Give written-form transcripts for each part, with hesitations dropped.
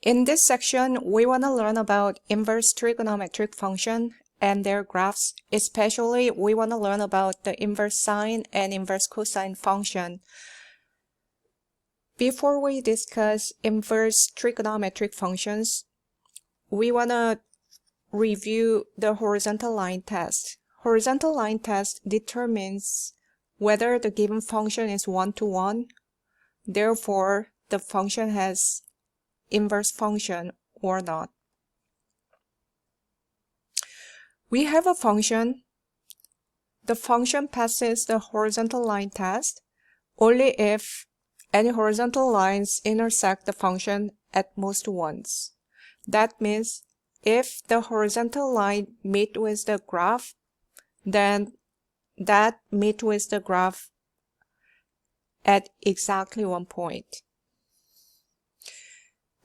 In this section, we want to learn about inverse trigonometric function and their graphs. Especially, we want to learn about the inverse sine and inverse cosine function. Before we discuss inverse trigonometric functions, we want to review the horizontal line test. Horizontal line test determines whether the given function is one-to-one. Therefore, the function has inverse function or not. We have a function. The function passes the horizontal line test only if any horizontal lines intersect the function at most once. That means if the horizontal line meet with the graph, then that meet with the graph at exactly one point.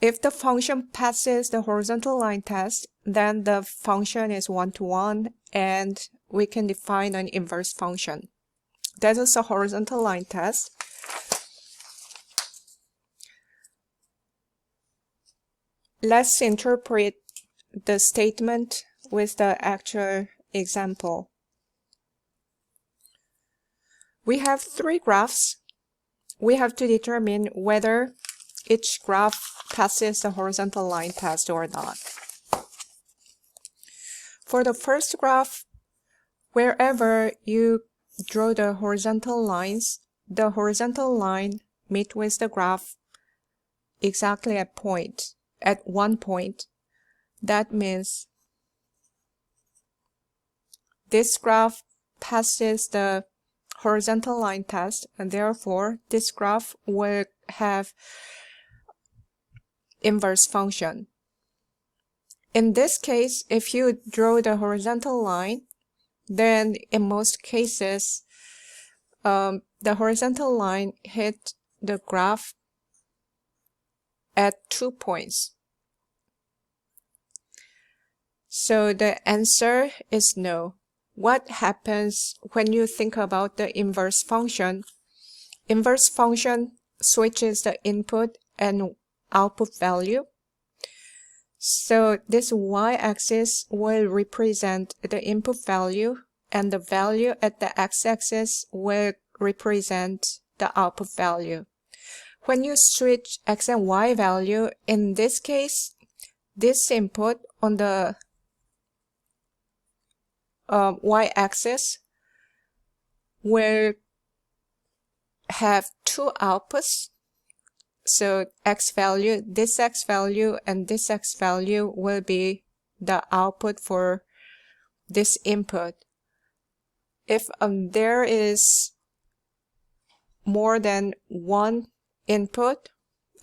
If the function passes the horizontal line test, then the function is one-to-one and we can define an inverse function. That is a horizontal line test. Let's interpret the statement with the actual example. We have three graphs. We have to determine whether each graph passes the horizontal line test or not. For the first graph, wherever you draw the horizontal lines, the horizontal line meet with the graph exactly at one point. That means this graph passes the horizontal line test, and therefore this graph will have inverse function. In this case, if you draw the horizontal line, then in most cases, the horizontal line hit the graph at 2 points. So the answer is no. What happens when you think about the inverse function? Inverse function switches the input and output value. So this y-axis will represent the input value and the value at the x-axis will represent the output value. When you switch x and y value, in this case, this input on the y-axis will have two outputs. So x value, this x value, and this x value will be the output for this input. If there is more than one input,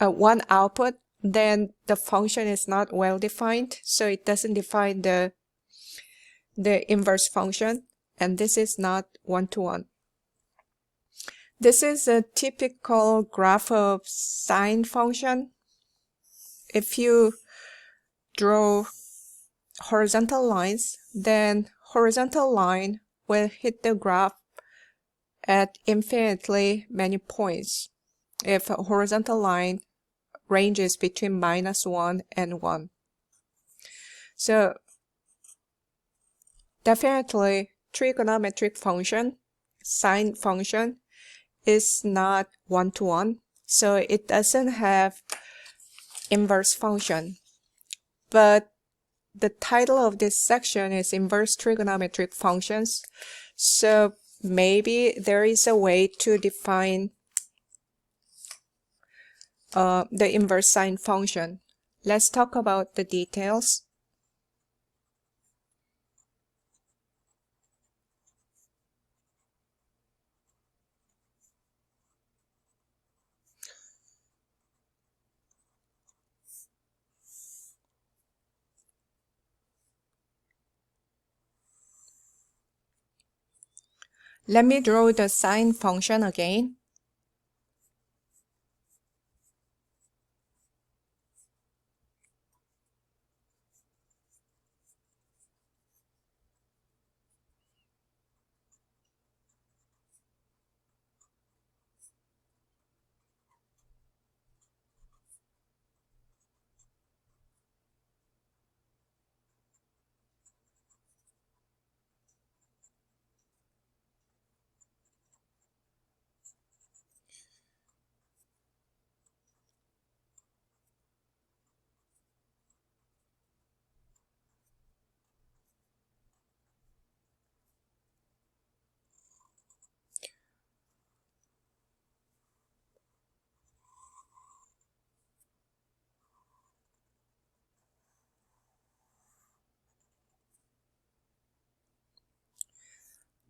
one output, then the function is not well defined. So it doesn't define the inverse function, and this is not one-to-one. This is a typical graph of sine function. If you draw horizontal lines, then horizontal line will hit the graph at infinitely many points if a horizontal line ranges between -1 and 1. So definitely trigonometric function, sine function, is not one-to-one, so it doesn't have inverse function. But the title of this section is inverse trigonometric functions, so maybe there is a way to define the inverse sine function. Let's talk about the details. Let me draw the sine function again.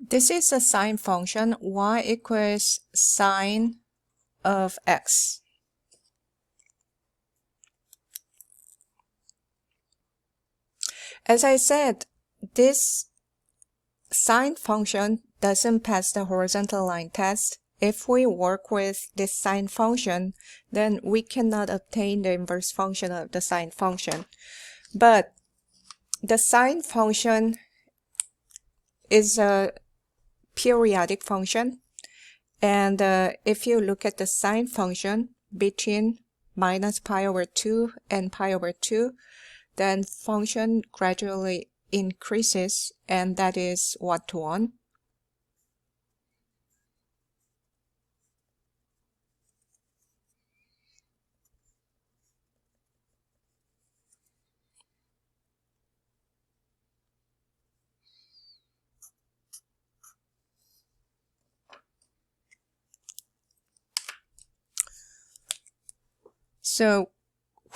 This is a sine function, y equals sine of x. As I said, this sine function doesn't pass the horizontal line test. If we work with this sine function, then we cannot obtain the inverse function of the sine function. But the sine function is a periodic function, and if you look at the sine function between minus pi over 2 and pi over 2, then function gradually increases, and that is 1 to 1. So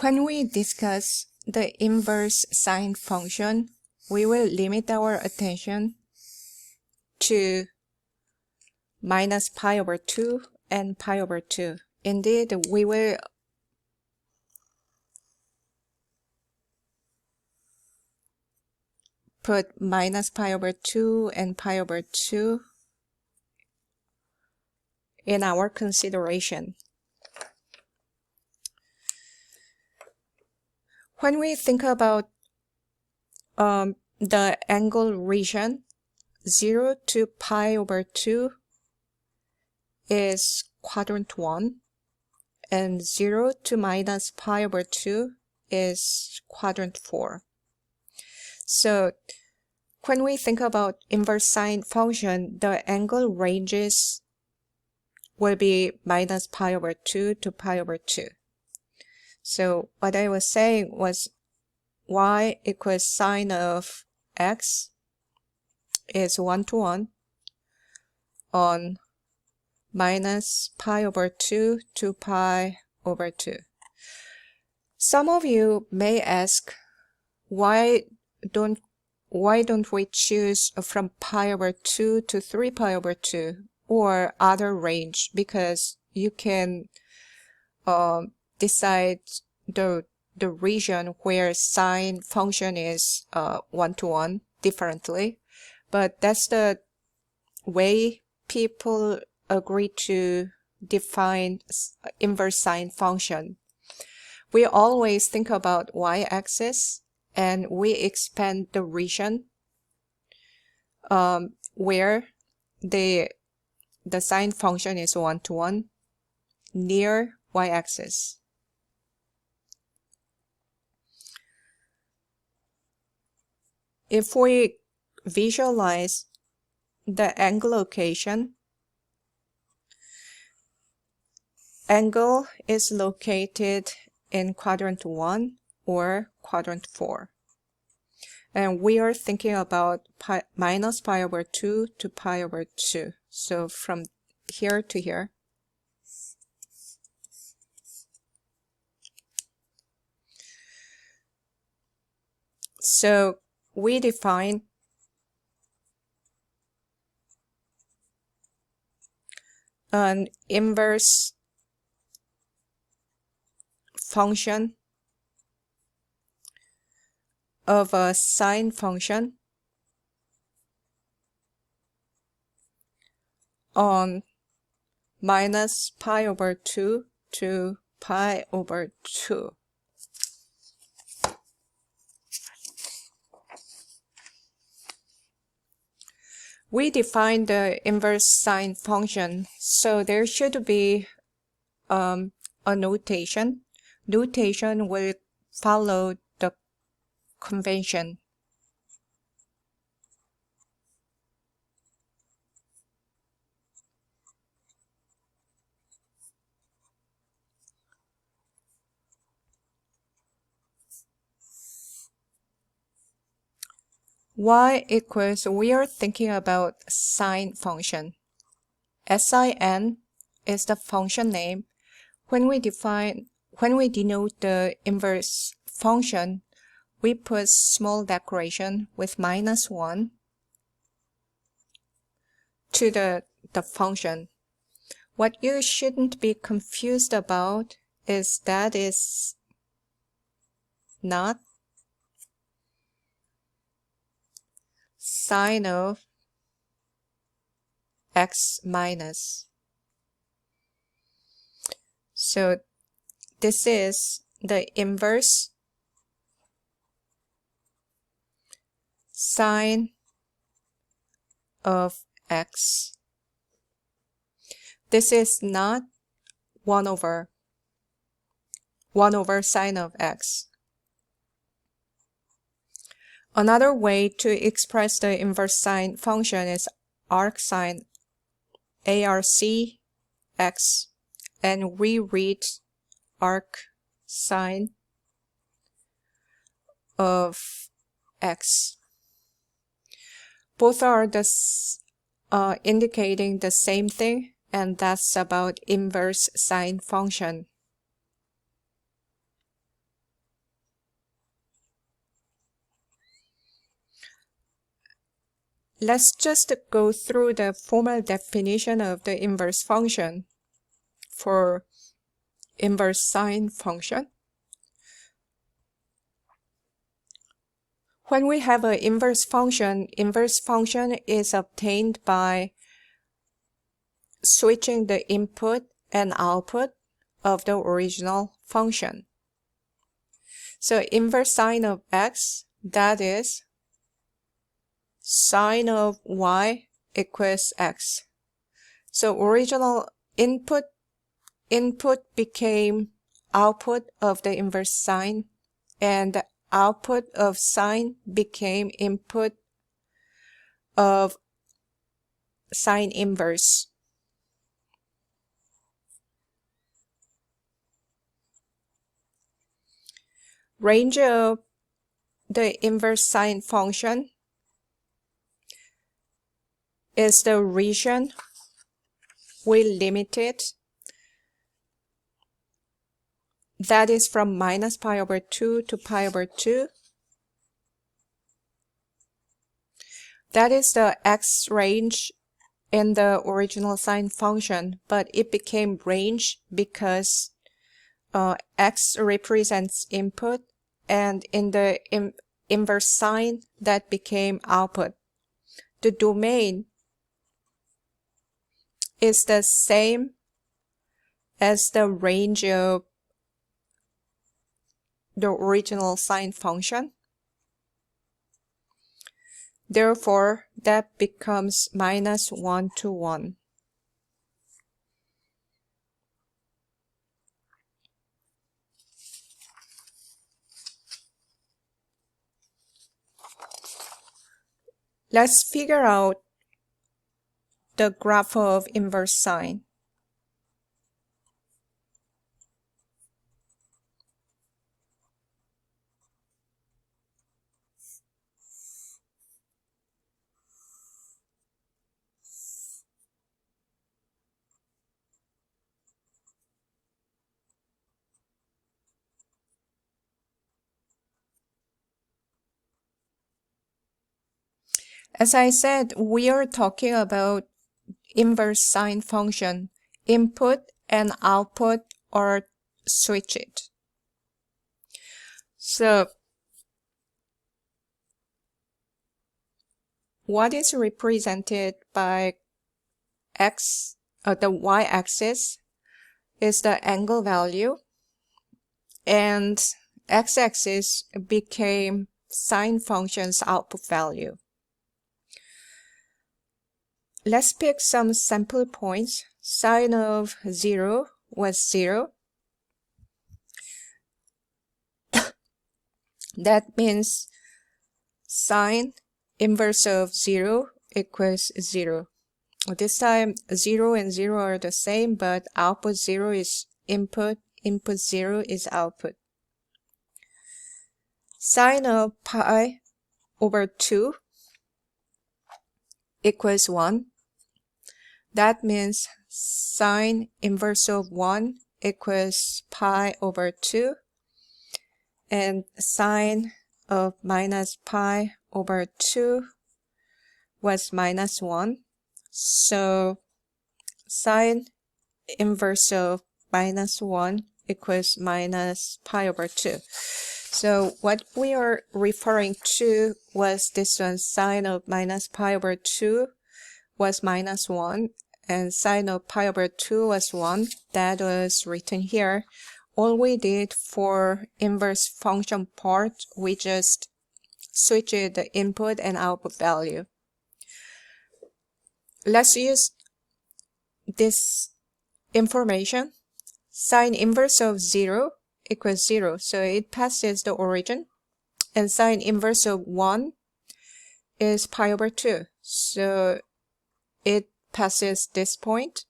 when we discuss the inverse sine function, we will limit our attention to minus pi over 2 and pi over 2. Indeed, we will put minus pi over 2 and pi over 2 in our consideration. When we think about the angle region, 0 to pi over 2 is quadrant 1, and 0 to minus pi over 2 is quadrant 4. So when we think about inverse sine function, the angle ranges will be minus pi over 2 to pi over 2. So what I was saying was y equals sine of x is 1 to 1 on minus pi over 2 to pi over 2. Some of you may ask, why don't we choose from pi over 2 to 3 pi over 2 or other range, because you can decide the region where sine function is 1 to 1 differently. But that's the way people agree to define inverse sine function. We always think about y-axis, and we expand the region where the sine function is 1 to 1 near y-axis. If we visualize the angle location, angle is located in quadrant 1 or quadrant 4. And we are thinking about minus pi over 2 to pi over 2. So from here to here. So we define an inverse function of a sine function on minus pi over 2 to pi over 2. We define the inverse sine function, so there should be a notation. Notation will follow the convention. Y equals, we are thinking about sine function. Sin is the function name. When we denote the inverse function, we put small decoration with -1. to the function. What you shouldn't be confused about is that is not sine of x minus. So this is the inverse sine of x. This is not 1 over sine of x. Another way to express the inverse sine function is arcsine x, and we read arcsine of x. Both are indicating the same thing, and that's about inverse sine function. Let's just go through the formal definition of the inverse function for inverse sine function. When we have an inverse function is obtained by switching the input and output of the original function. So inverse sine of x, that is sine of y equals x. So original input became output of the inverse sine, and the output of sine became input of sine inverse. Range of the inverse sine function is the region we limited, that is from minus pi over 2 to pi over 2. That is the x range in the original sine function, but it became range because x represents input, and in the inverse sine that became output. The domain is the same as the range of the original sine function. Therefore, that becomes minus 1 to 1. Let's figure out the graph of inverse sine. As I said, we are talking about inverse sine function. Input and output are switched. So, what is represented by x, the y-axis, is the angle value, and x-axis became sine function's output value. Let's pick some sample points. Sine of 0 was 0. That means sine inverse of 0 equals 0. This time 0 and 0 are the same, but output 0 is input, input 0 is output. Sine of pi over 2 equals 1. That means sine inverse of 1 equals pi over 2, and sine of minus pi over 2 was minus 1. So sine inverse of minus 1 equals minus pi over 2. So what we are referring to was this one, sine of minus pi over 2 was minus 1, and sine of pi over 2 was 1. That was written here. All we did for inverse function part, we just switched the input and output value. Let's use this information. Sine inverse of 0 equals 0, so it passes the origin. And sine inverse of 1 is pi over 2, so it passes this point.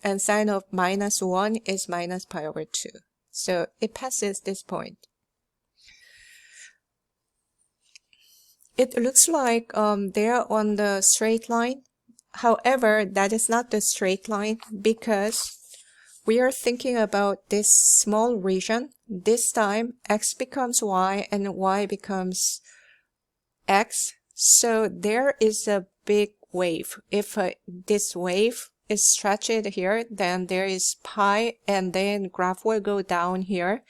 And sine of minus 1 is minus pi over 2, so it passes this point. It looks like they are on the straight line. However, that is not the straight line because we are thinking about this small region. This time, x becomes y and y becomes x. So there is a big wave. If this wave is stretched here, then there is pi, and then graph will go down here.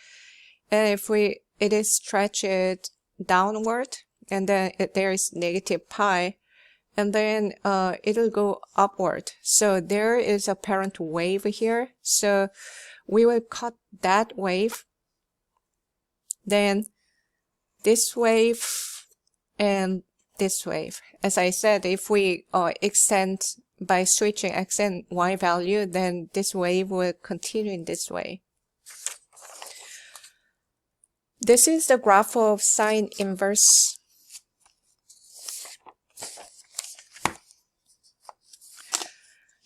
And if it is stretched downward, and then there is negative pi, and then it'll go upward. So there is a parent wave here. So we will cut that wave. Then this wave and this wave. As I said, if we extend by switching x and y value, then this wave will continue in this way. This is the graph of sine inverse.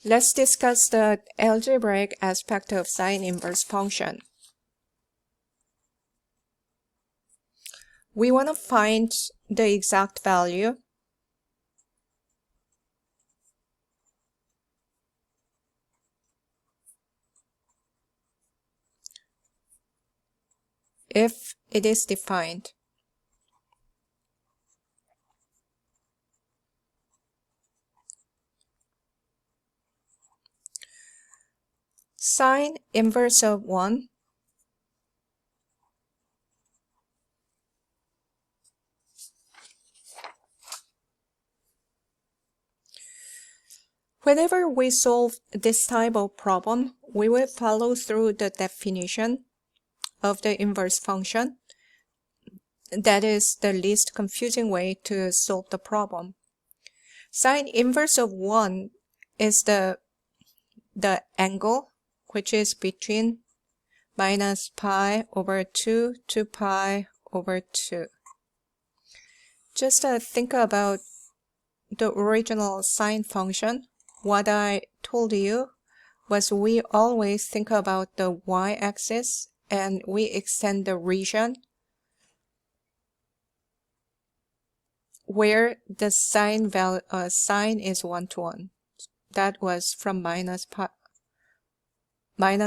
Let's discuss the algebraic aspect of sine inverse function. We want to find the exact value. If it is defined. Sine inverse of 1 Whenever we solve this type of problem, we will follow through the definition of the inverse function. That is the least confusing way to solve the problem. Sine inverse of 1 is the angle which is between minus pi over 2 to pi over 2. Just think about the original sine function. What I told you was we always think about the y-axis and we extend the region where the sine is 1 to 1. That was from minus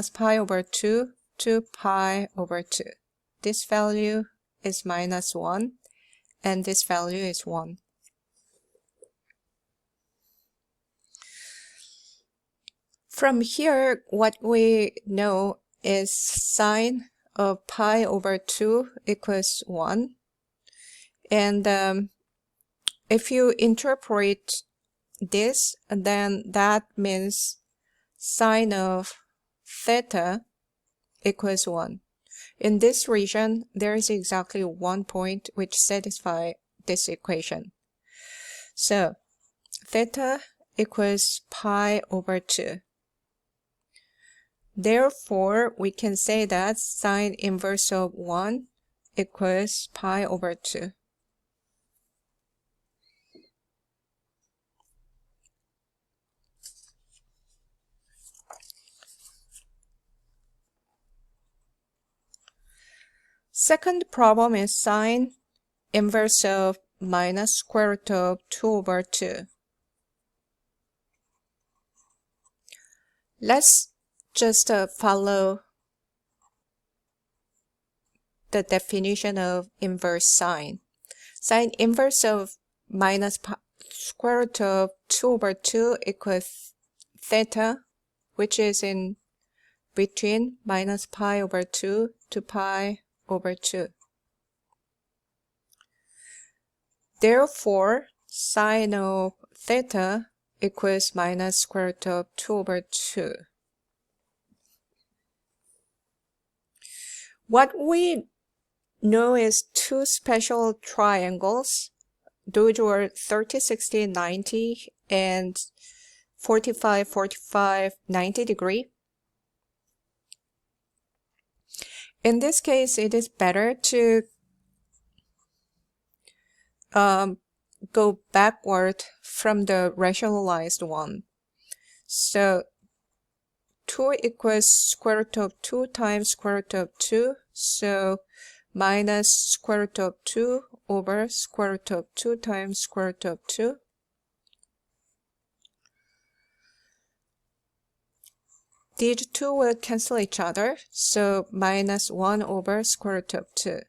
pi over 2 to pi over 2. This value is minus 1 and this value is 1. From here, what we know is sine of pi over 2 equals 1. And if you interpret this, then that means sine of theta equals 1. In this region, there is exactly one point which satisfies this equation. So, theta equals pi over 2. Therefore, we can say that sine inverse of 1 equals pi over 2. Second problem is sine inverse of minus square root of 2 over 2. Let's just follow the definition of inverse sine. Sine inverse of minus square root of 2 over 2 equals theta, which is in between minus pi over 2 to pi over 2. Therefore, sine of theta equals minus square root of 2 over 2. What we know is two special triangles. Those were 30, 60, 90 and 45, 45, 90 degree. In this case, it is better to go backward from the rationalized one. So 2 equals square root of 2 times square root of 2. So minus square root of 2 over square root of 2 times square root of 2. These two will cancel each other, so minus 1 over square root of 2.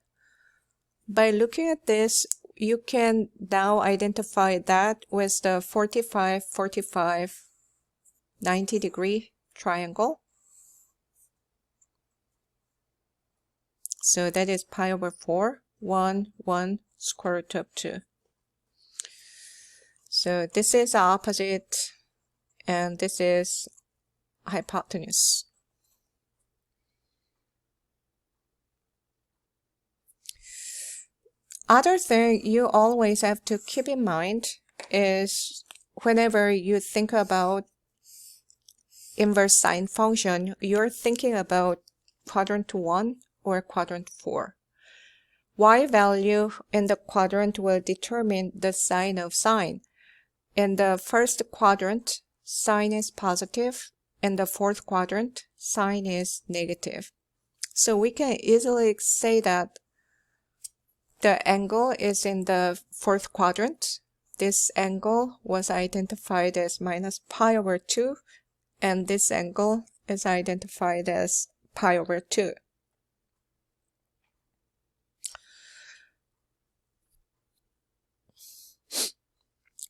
By looking at this, you can now identify that with the 45, 45, 90 degree triangle. So that is pi over 4, 1, 1, square root of 2. So this is opposite, and this is hypotenuse. Other thing you always have to keep in mind is whenever you think about inverse sine function, you're thinking about quadrant 1 or quadrant 4. Y value in the quadrant will determine the sign of sine. In the first quadrant, sine is positive. In the fourth quadrant, sine is negative. So we can easily say that the angle is in the fourth quadrant. This angle was identified as minus pi over 2, and this angle is identified as pi over 2.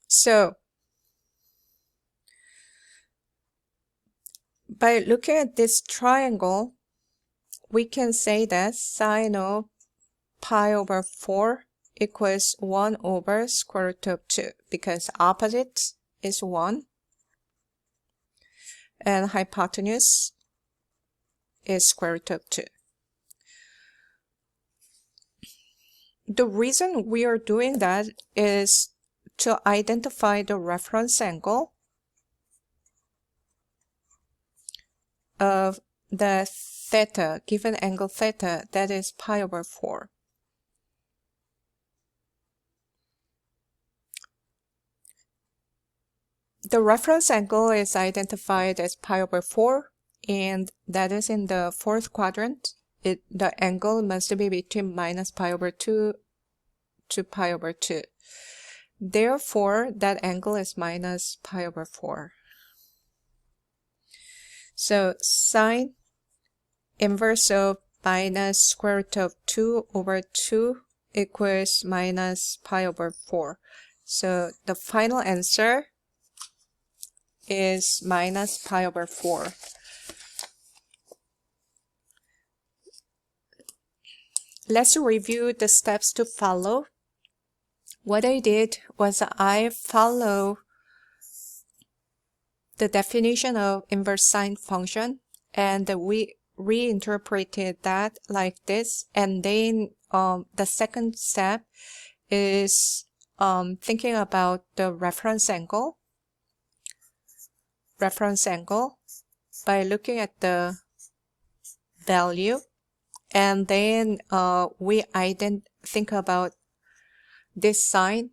So, by looking at this triangle, we can say that sine of pi over 4 equals 1 over square root of 2, because opposite is 1 and hypotenuse is square root of 2. The reason we are doing that is to identify the reference angle of the theta, given angle theta, that is pi over 4. The reference angle is identified as pi over 4, and that is in the fourth quadrant. The angle must be between minus pi over 2 to pi over 2. Therefore, that angle is minus pi over 4. So sine inverse of minus square root of 2 over 2 equals minus pi over 4. So the final answer is minus pi over 4. Let's review the steps to follow. What I did was I follow the definition of inverse sine function, and we reinterpreted that like this. And then the second step is thinking about the reference angle by looking at the value, and then we think about this sine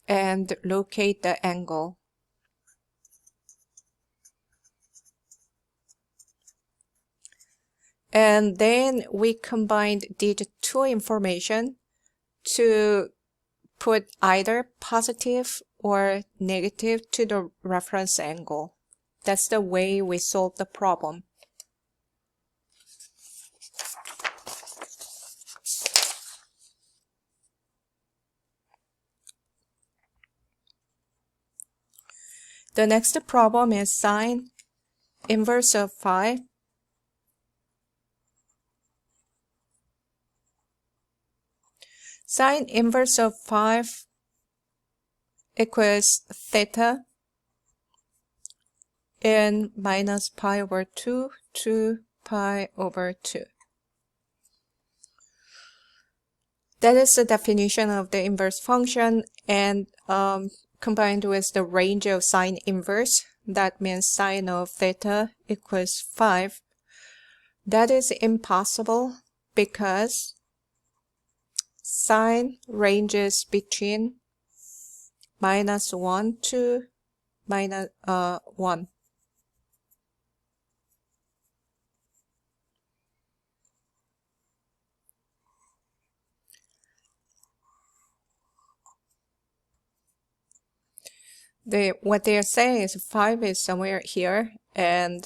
and locate the angle. And then we combined these two information to put either positive or negative to the reference angle. That's the way we solve the problem. The next problem is sine inverse of 5. Sine inverse of 5 equals theta in minus pi over 2 to pi over 2. That is the definition of the inverse function, and combined with the range of sine inverse, that means sine of theta equals 5. That is impossible because sine ranges between minus 1 to minus 1. What they are saying is 5 is somewhere here, and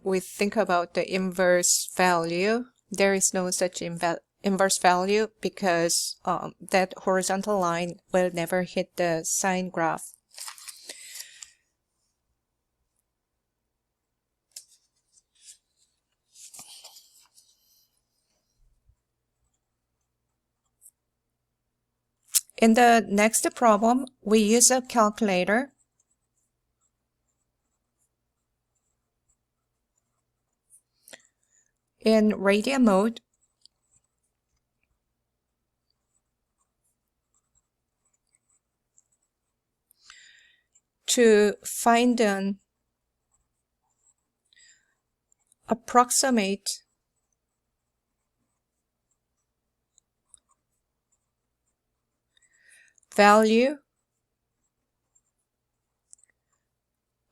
we think about the inverse value. There is no such inverse value because that horizontal line will never hit the sine graph. In the next problem, we use a calculator. In radian mode, to find an approximate value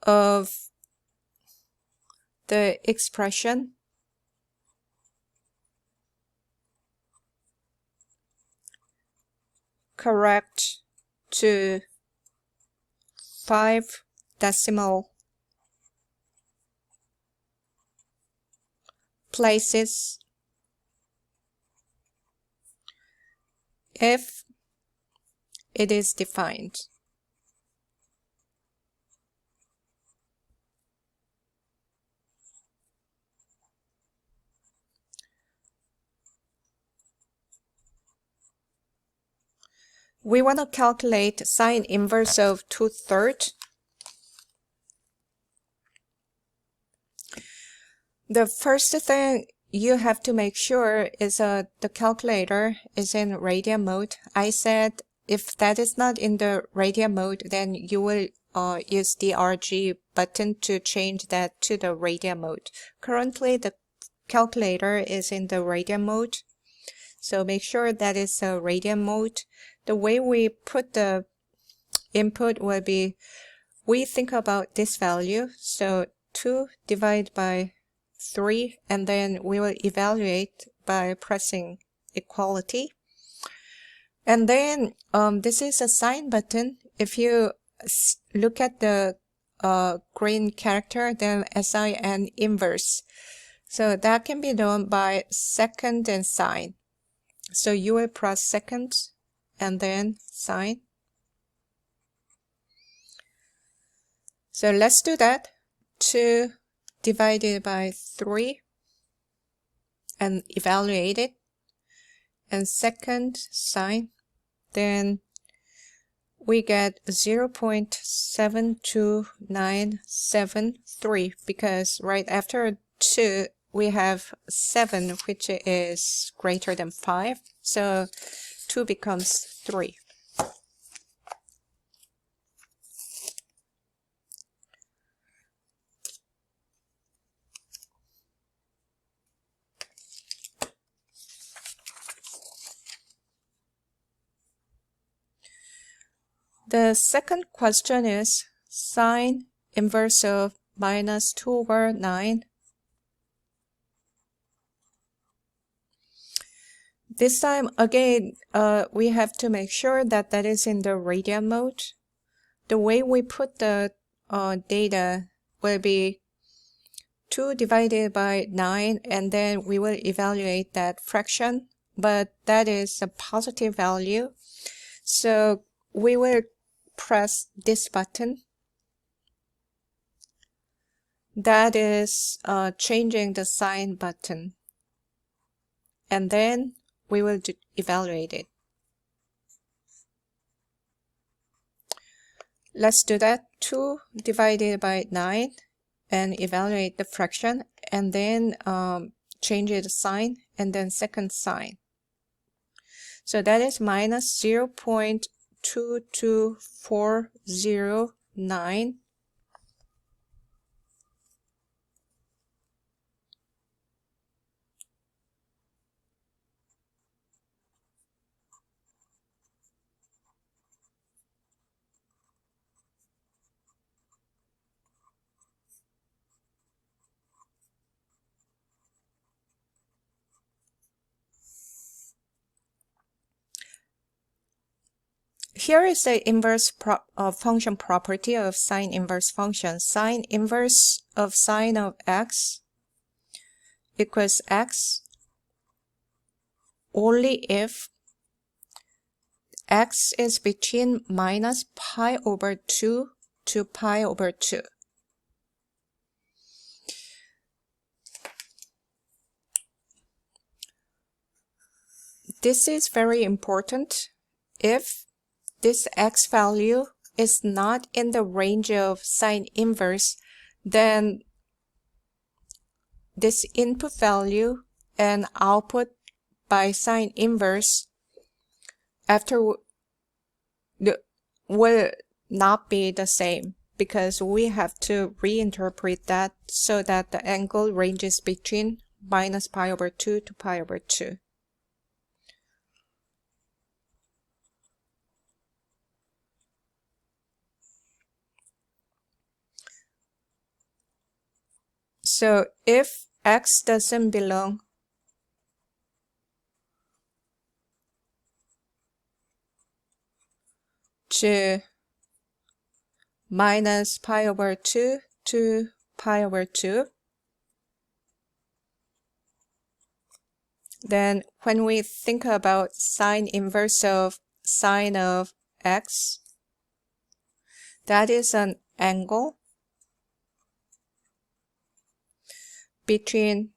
of the expression correct to 5 decimal places if it is defined. We want to calculate sine inverse of 2/3. The first thing you have to make sure is the calculator is in radian mode. I said if that is not in the radian mode, then you will use the RG button to change that to the radian mode. Currently, the calculator is in the radian mode, so make sure that is a radian mode. The way we put the input will be, we think about this value, so 2 divided by 3, and then we will evaluate by pressing equality. And then this is a sine button. If you look at the green character, then SIN inverse. So that can be done by second and sine. So you will press second and then sine. So let's do that. 2 divided by 3 and evaluate it, and second sine, then we get 0.72973 because right after 2 we have 7, which is greater than 5, so 2 becomes 3. The second question is sine inverse of minus 2 over 9. This time, again, we have to make sure that that is in the radian mode. The way we put the data will be 2 divided by 9, and then we will evaluate that fraction, but that is a positive value. So we will press this button, That is changing the sign button. And then we will evaluate it. Let's do that. 2 divided by 9 and evaluate the fraction, and then change the sign and then second sign. So that is minus 0.22409. Here is the inverse function property of sine inverse function. Sine inverse of sine of x equals x only if x is between minus pi over 2 to pi over 2. This is very important. If this x value is not in the range of sine inverse, then this input value and output by sine inverse will not be the same, because we have to reinterpret that so that the angle ranges between minus pi over 2 to pi over 2. So if x doesn't belong to minus pi over 2 to pi over 2, then when we think about sine inverse of sine of x, that is an angle between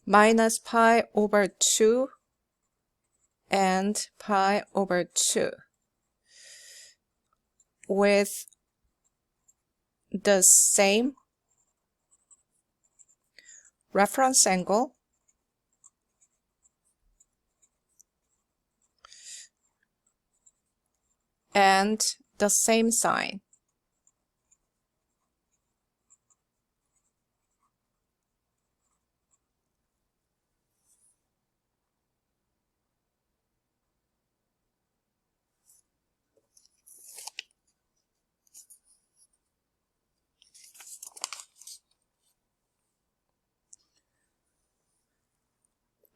minus pi over 2 and pi over 2 with the same reference angle and the same sign.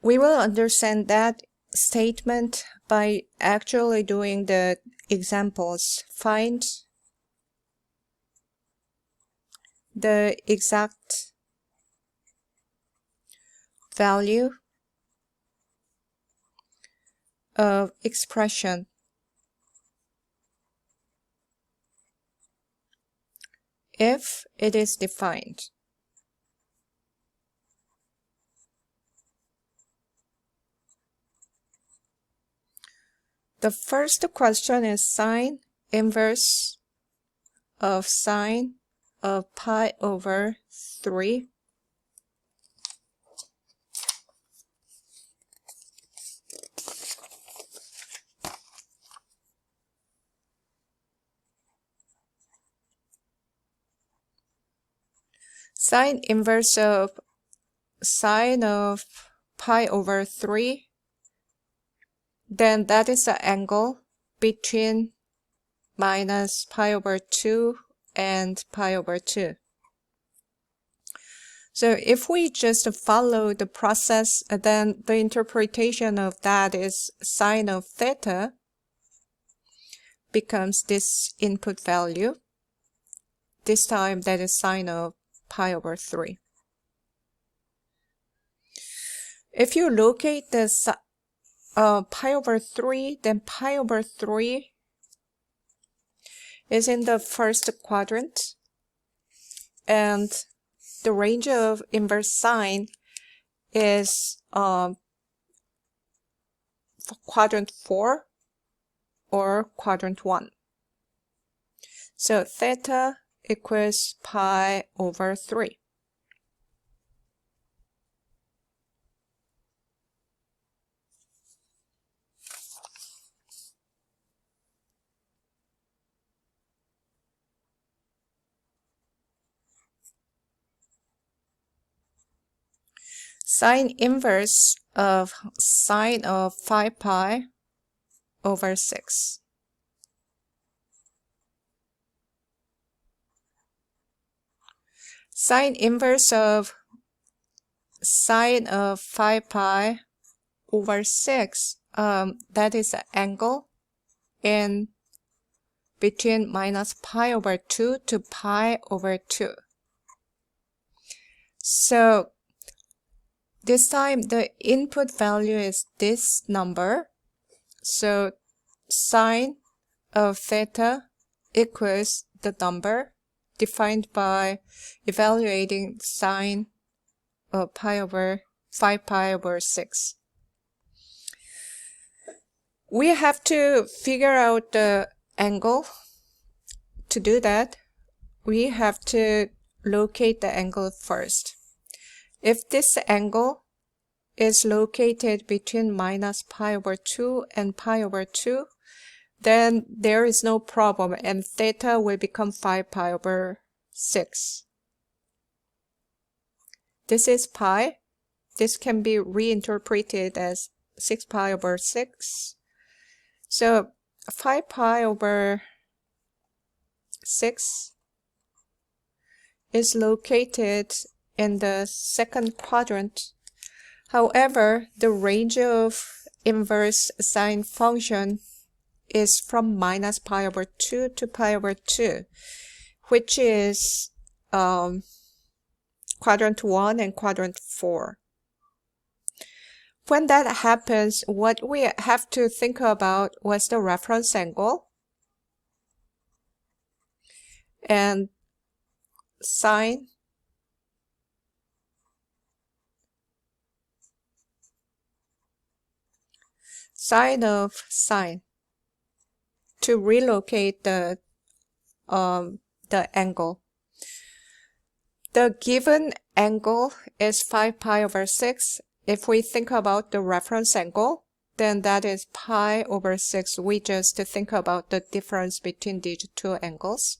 We will understand that statement by actually doing the examples. Find the exact value of expression if it is defined. The first question is sine inverse of sine of pi over 3. Sine inverse of sine of pi over 3, then that is the angle between minus pi over 2 and pi over 2. So if we just follow the process, then the interpretation of that is sine of theta becomes this input value. This time that is sine of pi over 3. If you locate the pi over 3, then pi over 3 is in the first quadrant, and the range of inverse sine is quadrant 4 or quadrant 1. So theta equals pi over 3. Sine inverse of sine of 5 pi over 6. Sine inverse of sine of 5 pi over 6, that is the angle in between minus pi over 2 to pi over 2. So this time the input value is this number. So sine of theta equals the number defined by evaluating sine of 5 pi over 6. We have to figure out the angle. To do that, we have to locate the angle first. If this angle is located between minus pi over 2 and pi over 2, then there is no problem, and theta will become 5 pi over 6. This is pi. This can be reinterpreted as 6 pi over 6. So 5 pi over 6 is located in the second quadrant. However, the range of inverse sine function is from minus pi over 2 to pi over 2, which is quadrant 1 and quadrant 4. When that happens, what we have to think about was the reference angle, and sine of sine to relocate the angle. The given angle is 5 pi over 6. If we think about the reference angle, then that is pi over 6. We just think about the difference between these two angles.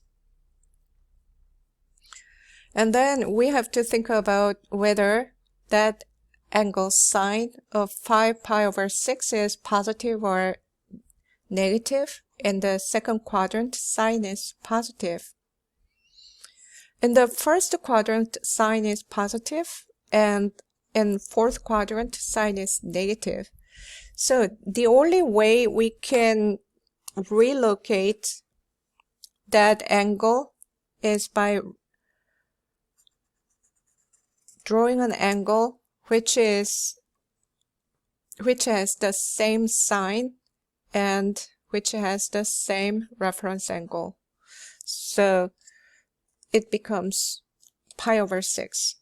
And then we have to think about whether that angle sine of 5 pi over 6 is positive or negative. In the second quadrant, sine is positive. In the first quadrant, sine is positive, and in fourth quadrant, sine is negative. So the only way we can relocate that angle is by drawing an angle which has the same sine and which has the same reference angle. So it becomes pi over 6.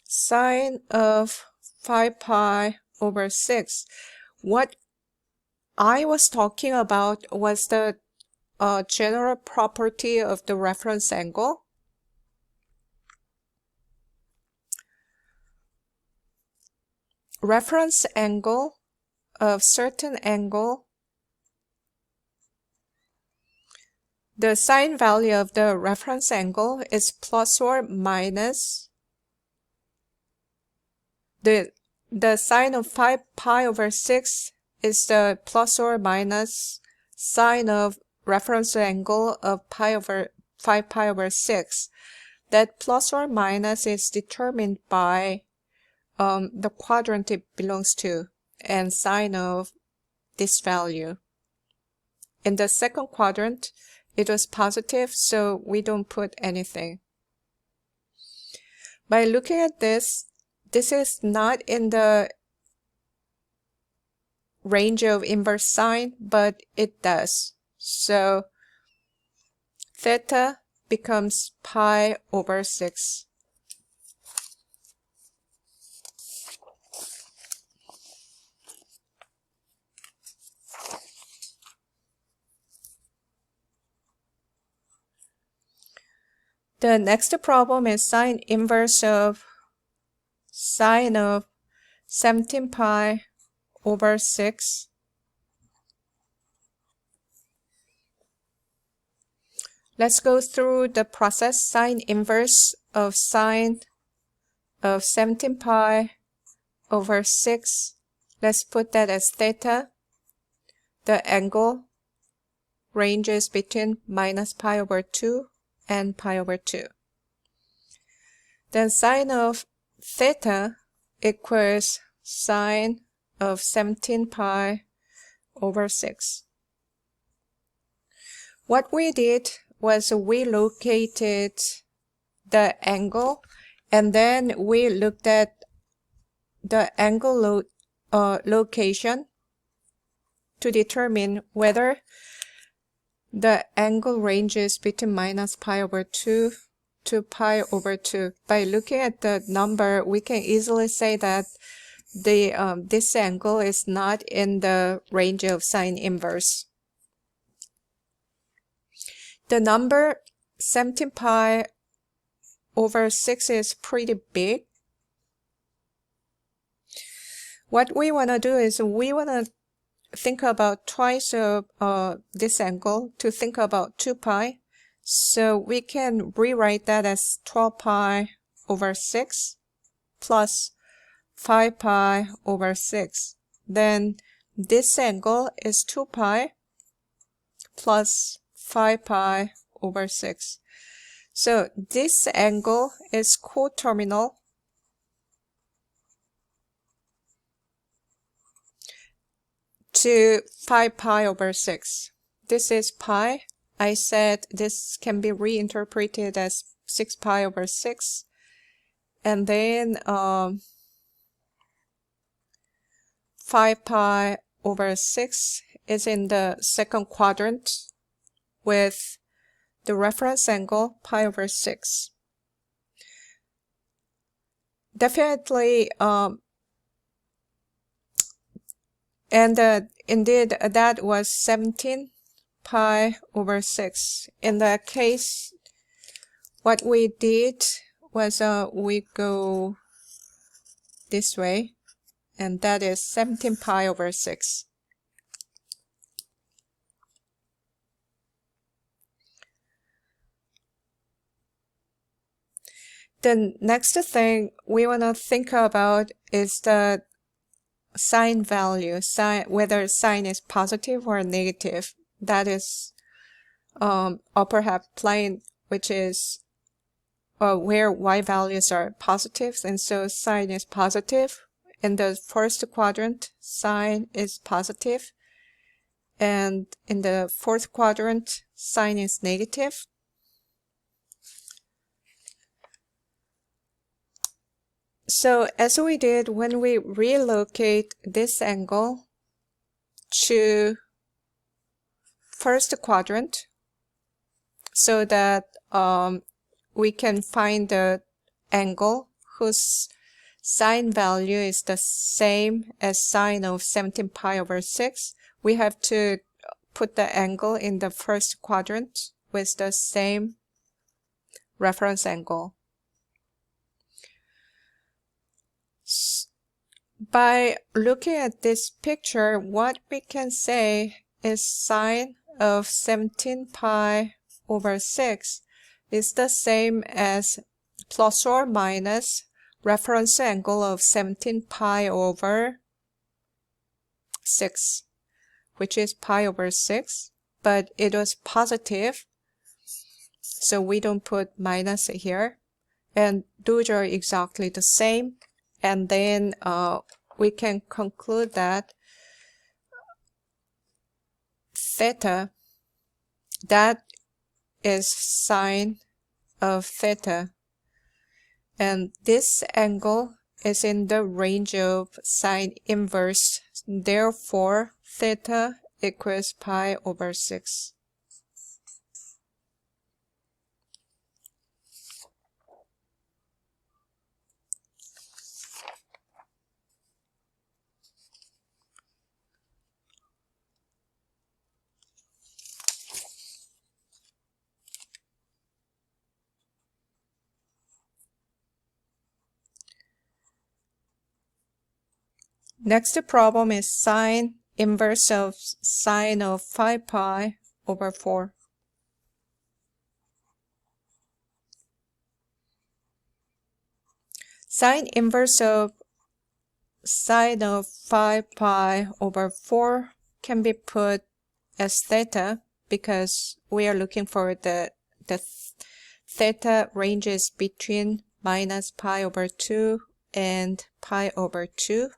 Sine of 5 pi over 6. What I was talking about was the general property of the reference angle. Reference angle of certain angle, the sine value of the reference angle is plus or minus the sine of 5 pi over 6 is the plus or minus sine of reference angle of 5 pi over 6. That plus or minus is determined by the quadrant it belongs to and sine of this value. In the second quadrant, it was positive, so we don't put anything. By looking at this, this is not in the range of inverse sine, but it does. So theta becomes pi over 6. The next problem is sine inverse of sine of 17 pi over 6. Let's go through the process. Sine inverse of sine of 17 pi over 6. Let's put that as theta. The angle ranges between minus pi over 2 and pi over 2. Then sine of theta equals sine of 17 pi over 6. What we did was we located the angle, and then we looked at the angle location to determine whether the angle ranges between minus pi over 2 to pi over 2. By looking at the number, we can easily say that this angle is not in the range of sine inverse. The number 17 pi over 6 is pretty big. What we want to do is we want to think about twice of this angle to think about 2 pi. So we can rewrite that as 12 pi over 6 plus 5 pi over 6. Then this angle is 2 pi plus 5 pi over 6. So this angle is coterminal to 5 pi over 6. This is pi. I said this can be reinterpreted as 6 pi over 6. And then 5 pi over 6 is in the second quadrant with the reference angle pi over 6. Definitely, indeed, that was 17 pi over 6. In that case, what we did was we go this way, and that is 17 pi over 6. The next thing we want to think about is the sine value, whether sine is positive or negative. That is upper half plane, which is where y values are positive, and so sine is positive. In the first quadrant, sine is positive, and in the fourth quadrant, sine is negative. So as we did when we relocate this angle to first quadrant, so that we can find the angle whose sine value is the same as sine of 17 pi over 6, we have to put the angle in the first quadrant with the same reference angle. By looking at this picture, what we can say is sine of 17 pi over 6 is the same as plus or minus reference angle of 17 pi over 6, which is pi over 6, but it was positive, so we don't put minus here, and those are exactly the same. And then we can conclude that theta, that is sine of theta, and this angle is in the range of sine inverse. Therefore, theta equals pi over 6. Next problem is sine inverse of sine of 5 pi over 4. Sine inverse of sine of 5 pi over 4 can be put as theta because we are looking for the theta ranges between minus pi over 2 and pi over 2,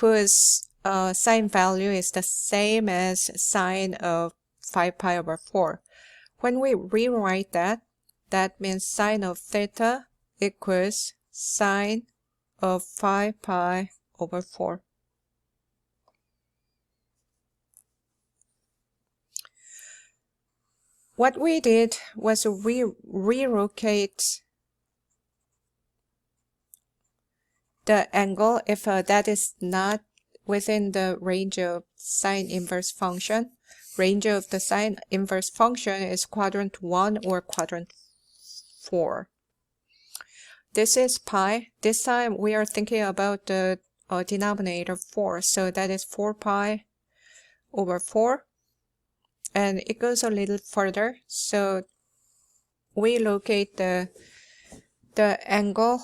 whose sine value is the same as sine of 5 pi over 4. When we rewrite that, that means sine of theta equals sine of 5 pi over 4. What we did was relocate the angle if that is not within the range of sine inverse function. Range of the sine inverse function is quadrant 1 or quadrant 4. This is pi. This time we are thinking about the denominator 4. So that is 4 pi over 4. And it goes a little further. So we locate the angle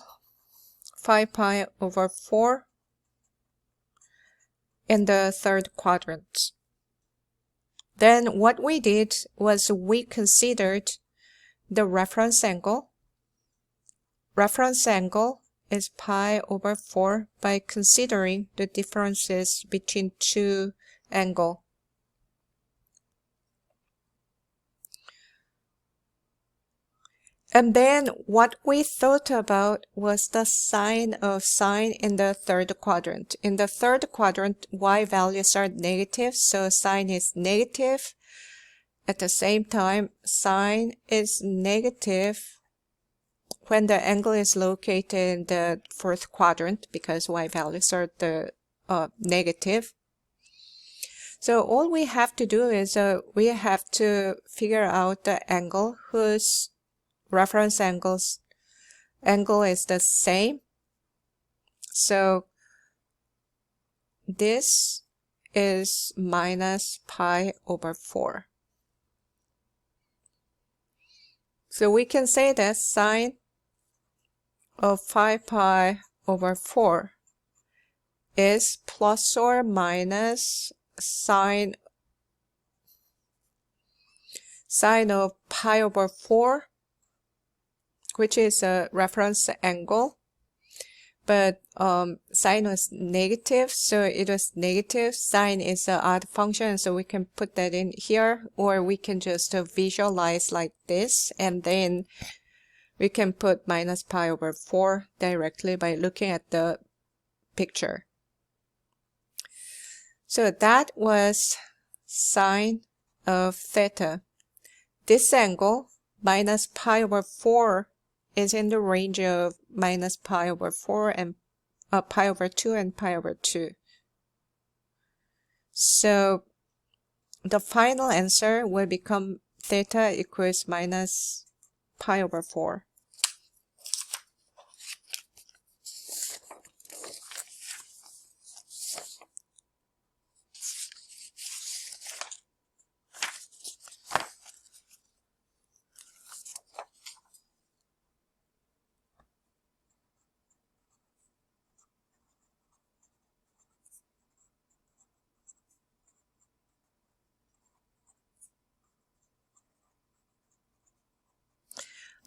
5 pi over 4 in the third quadrant. Then what we did was we considered the reference angle. Reference angle is pi over 4 by considering the differences between two angles. And then what we thought about was the sine of sine in the third quadrant. In the third quadrant, y values are negative, so sine is negative. At the same time, sine is negative when the angle is located in the fourth quadrant because y values are the negative. So all we have to do is we have to figure out the angle whose reference angle is the same. So this is minus pi over 4. So we can say that sine of 5 pi over 4 is plus or minus sine of pi over 4, which is a reference angle, but sine was negative, so it was negative. Sine is an odd function, so we can put that in here, or we can just visualize like this, and then we can put minus pi over 4 directly by looking at the picture. So that was sine of theta. This angle, minus pi over 4, is in the range of minus pi over 4 and pi over 2 and pi over 2. So the final answer will become theta equals minus pi over 4.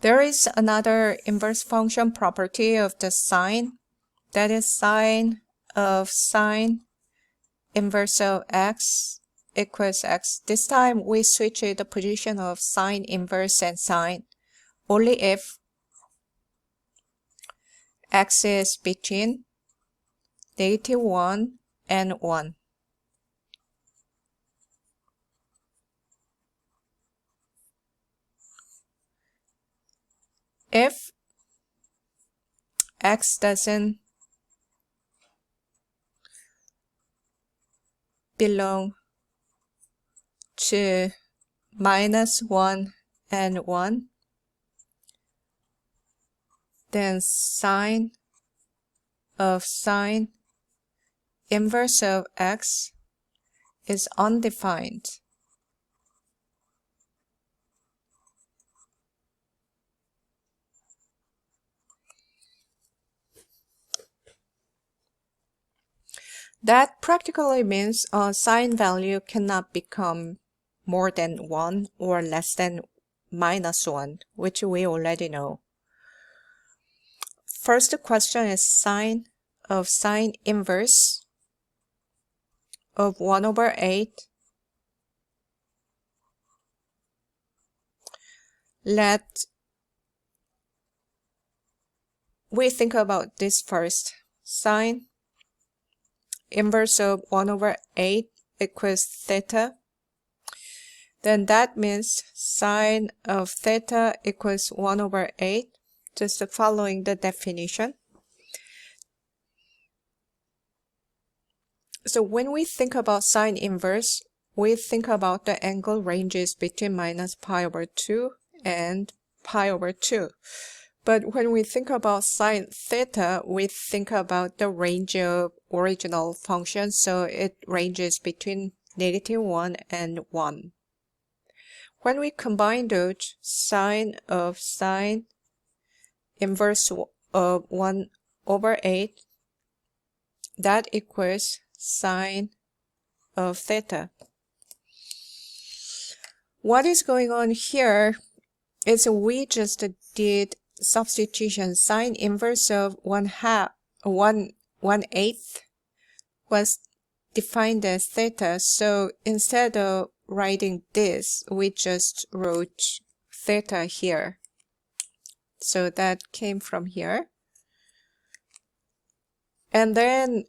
There is another inverse function property of the sine, that is sine of sine inverse of x equals x. This time we switch the position of sine inverse and sine only if x is between -1 and 1. If x doesn't belong to -1 and 1, then sine inverse of x is undefined. That practically means a sine value cannot become more than 1 or less than -1, which we already know. First question is sine inverse of 1/8. We think about this first. Sine inverse of 1/8 equals theta. Then that means sine of theta equals 1/8, just following the definition. So when we think about sine inverse, we think about the angle ranges between -π/2 and π/2. But when we think about sine theta, we think about the range of original function, so it ranges between -1 and 1. When we combine those, sine inverse of 1/8, that equals sine of theta. What is going on here is we just did substitution. Sine inverse of 1/8 was defined as theta. So instead of writing this, we just wrote theta here. So that came from here. And then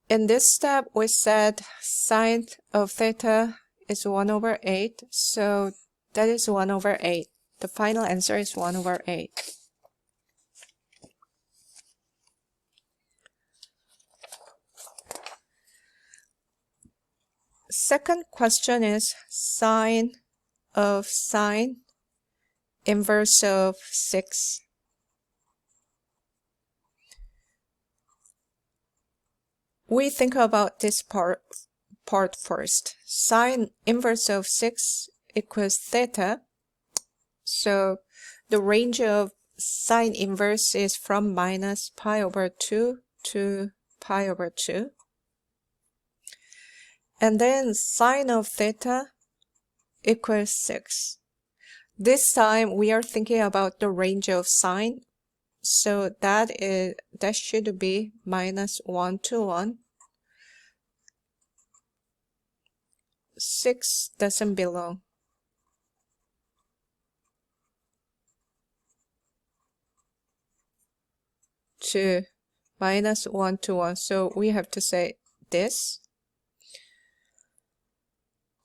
in this step, we said sine of theta is 1/8. So that is 1/8. The final answer is 1/8. Second question is sine inverse of 6. We think about this part first. Sine inverse of 6 equals theta. So the range of sine inverse is from -π/2 to π/2. And then sine of theta equals 6. This time we are thinking about the range of sine. So that should be -1 to 1. 6 doesn't belong to -1 to 1. So we have to say this.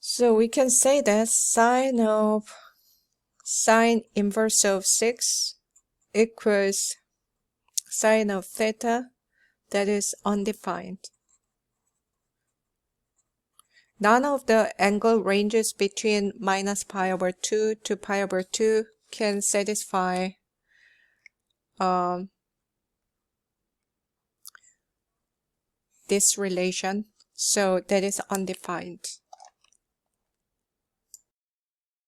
So we can say that sine inverse of 6 equals sine of theta, that is undefined. None of the angle ranges between -π/2 to π/2 can satisfy this relation, so that is undefined.